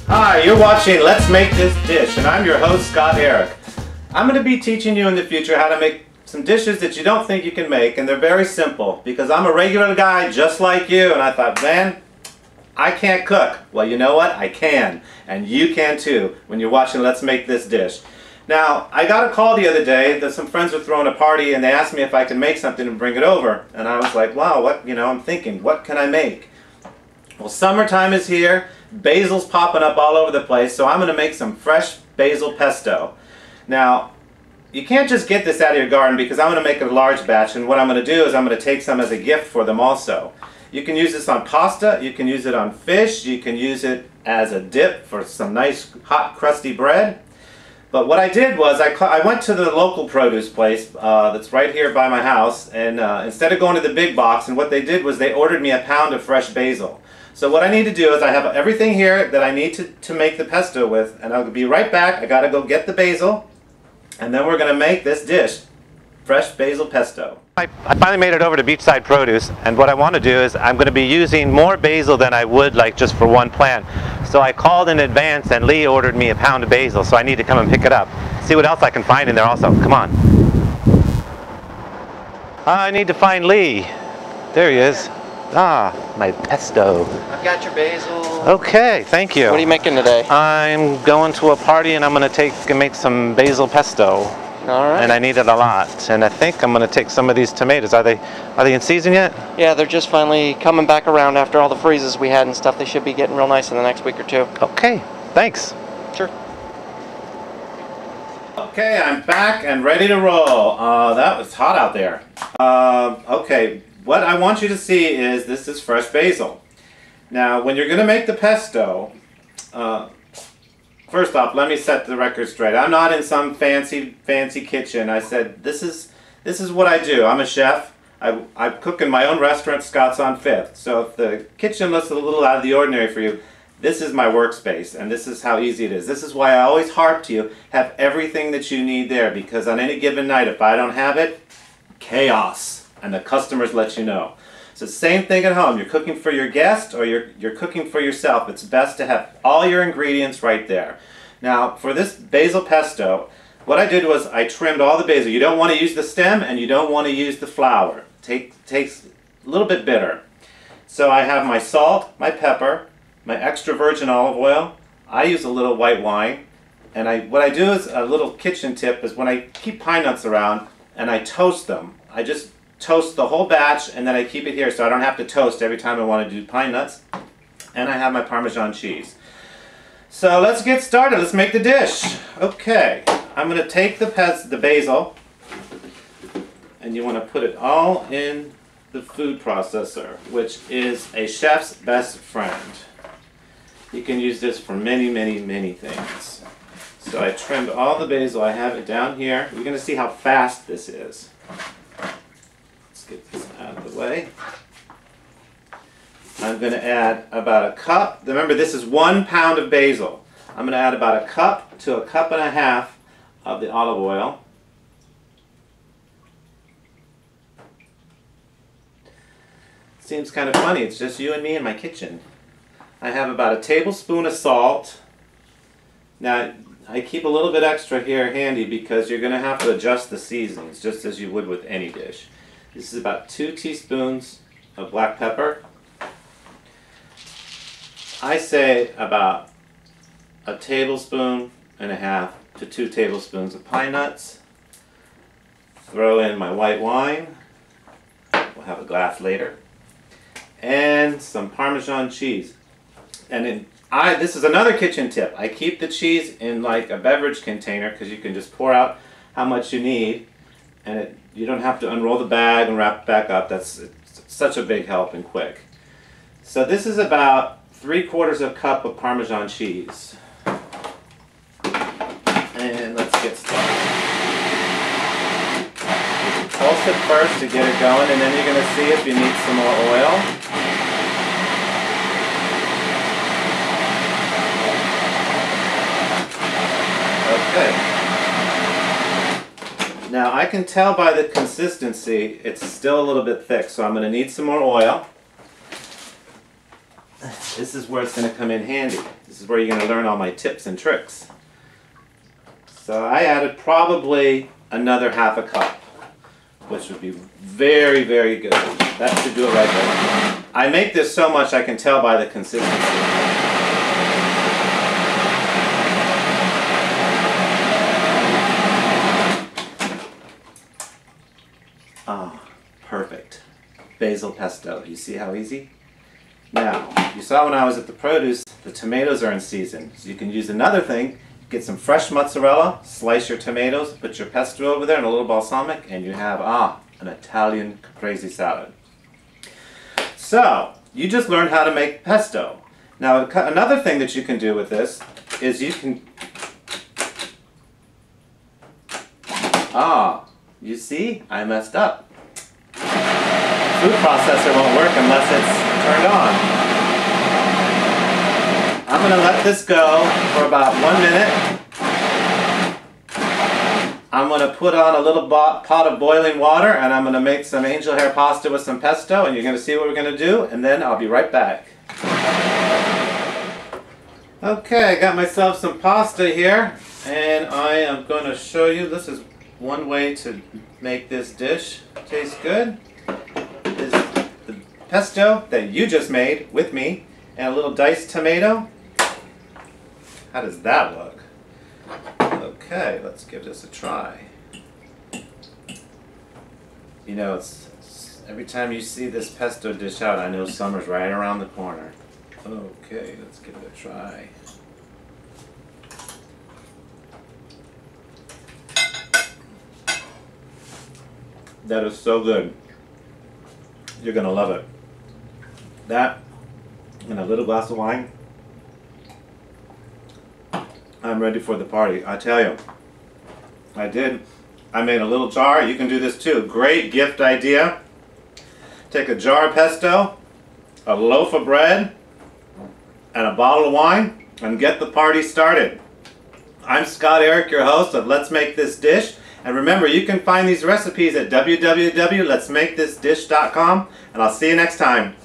Hi, you're watching Let's Make This Dish, and I'm your host, Scott Eric. I'm going to be teaching you in the future how to make some dishes that you don't think you can make, and they're very simple, because I'm a regular guy just like you, and I thought, man, I can't cook. Well, you know what? I can, and you can too, when you're watching Let's Make This Dish. Now, I got a call the other day that some friends were throwing a party, and they asked me if I could make something and bring it over, and I was like, wow, I'm thinking, what can I make? Well, summertime is here. Basil's popping up all over the place, so I'm going to make some fresh basil pesto. Now, you can't just get this out of your garden because I'm going to make a large batch, and what I'm going to do is I'm going to take some as a gift for them also. You can use this on pasta, you can use it on fish, you can use it as a dip for some nice hot crusty bread. But what I did was I went to the local produce place that's right here by my house, and instead of going to the big box, and what they did was they ordered me a pound of fresh basil. So what I need to do is I have everything here that I need to make the pesto with, and I'll be right back. I gotta go get the basil, and then we're gonna make this dish, fresh basil pesto. I finally made it over to Beachside Produce, and what I want to do is I'm going to be using more basil than I would like just for one plant. So I called in advance, and Lee ordered me a pound of basil, so I need to come and pick it up. See what else I can find in there also. Come on. I need to find Lee. There he is. Ah, my pesto. I've got your basil. Okay, thank you. What are you making today? I'm going to a party and I'm going to make some basil pesto. All right. And I need it a lot. And I think I'm going to take some of these tomatoes. Are they in season yet? Yeah, they're just finally coming back around after all the freezes we had and stuff. They should be getting real nice in the next week or two. Okay, thanks. Sure. Okay, I'm back and ready to roll. That was hot out there. Okay. What I want you to see is this is fresh basil. Now, when you're going to make the pesto, first off, let me set the record straight. I'm not in some fancy kitchen. I said this is what I do. I'm a chef. I cook in my own restaurant, Scott's on 5th. So if the kitchen looks a little out of the ordinary for you, this is my workspace, and this is how easy it is. This is why I always harp to you, have everything that you need there, because on any given night, if I don't have it, chaos. And the customers let you know. So same thing at home. You're cooking for your guest or you're cooking for yourself. It's best to have all your ingredients right there. Now for this basil pesto, what I did was I trimmed all the basil. You don't want to use the stem and you don't want to use the flower. Tastes a little bit bitter. So I have my salt, my pepper, my extra virgin olive oil. I use a little white wine. And what I do is a little kitchen tip is when I keep pine nuts around and I toast them, I just toast the whole batch and then I keep it here so I don't have to toast every time I want to do pine nuts. And I have my Parmesan cheese. So let's get started. Let's make the dish. Okay, I'm going to take the basil and you want to put it all in the food processor, which is a chef's best friend. You can use this for many, many, many things. So I trimmed all the basil. I have it down here. You're going to see how fast this is. Get this out of the way. I'm going to add about a cup. Remember, this is 1 pound of basil. I'm going to add about a cup to a cup and a half of the olive oil. Seems kind of funny. It's just you and me in my kitchen. I have about a tablespoon of salt. Now, I keep a little bit extra here handy because you're going to have to adjust the seasonings just as you would with any dish. This is about 2 teaspoons of black pepper. I say about a tablespoon and a half to 2 tablespoons of pine nuts. Throw in my white wine. We'll have a glass later. And some Parmesan cheese. And this is another kitchen tip. I keep the cheese in like a beverage container because you can just pour out how much you need. And you don't have to unroll the bag and wrap it back up. It's such a big help and quick. So this is about 3/4 of a cup of Parmesan cheese. And let's get started. Pulse it first to get it going, and then you're going to see if you need some more oil. Okay. Now I can tell by the consistency it's still a little bit thick, so I'm going to need some more oil. this is where it's going to come in handy. This is where you're going to learn all my tips and tricks. So I added probably another half a cup, which would be very, very good. That should do it right there. I make this so much I can tell by the consistency. Ah, perfect. Basil pesto. You see how easy? Now, you saw when I was at the produce, the tomatoes are in season. So you can use another thing. Get some fresh mozzarella, slice your tomatoes, put your pesto over there and a little balsamic, and you have, an Italian caprese salad. So, you just learned how to make pesto. Now, another thing that you can do with this is you can... you see? I messed up. Food processor won't work unless it's turned on. I'm going to let this go for about 1 minute. I'm going to put on a little pot of boiling water and I'm going to make some angel hair pasta with some pesto, and you're going to see what we're going to do, and then I'll be right back. Okay, I got myself some pasta here, and I am going to show you. This is one way to make this dish taste good. Is the pesto that you just made with me and a little diced tomato. How does that look? Okay, let's give this a try. You know, it's every time you see this pesto dish out, I know summer's right around the corner. Okay, let's give it a try. That is so good. You're gonna love it. That and a little glass of wine. I'm ready for the party. I tell you, I made a little jar. You can do this too. Great gift idea. Take a jar of pesto, a loaf of bread, and a bottle of wine, and get the party started. I'm Scott Eric, your host of Let's Make This Dish. And remember, you can find these recipes at www.letsmakethisdish.com, and I'll see you next time.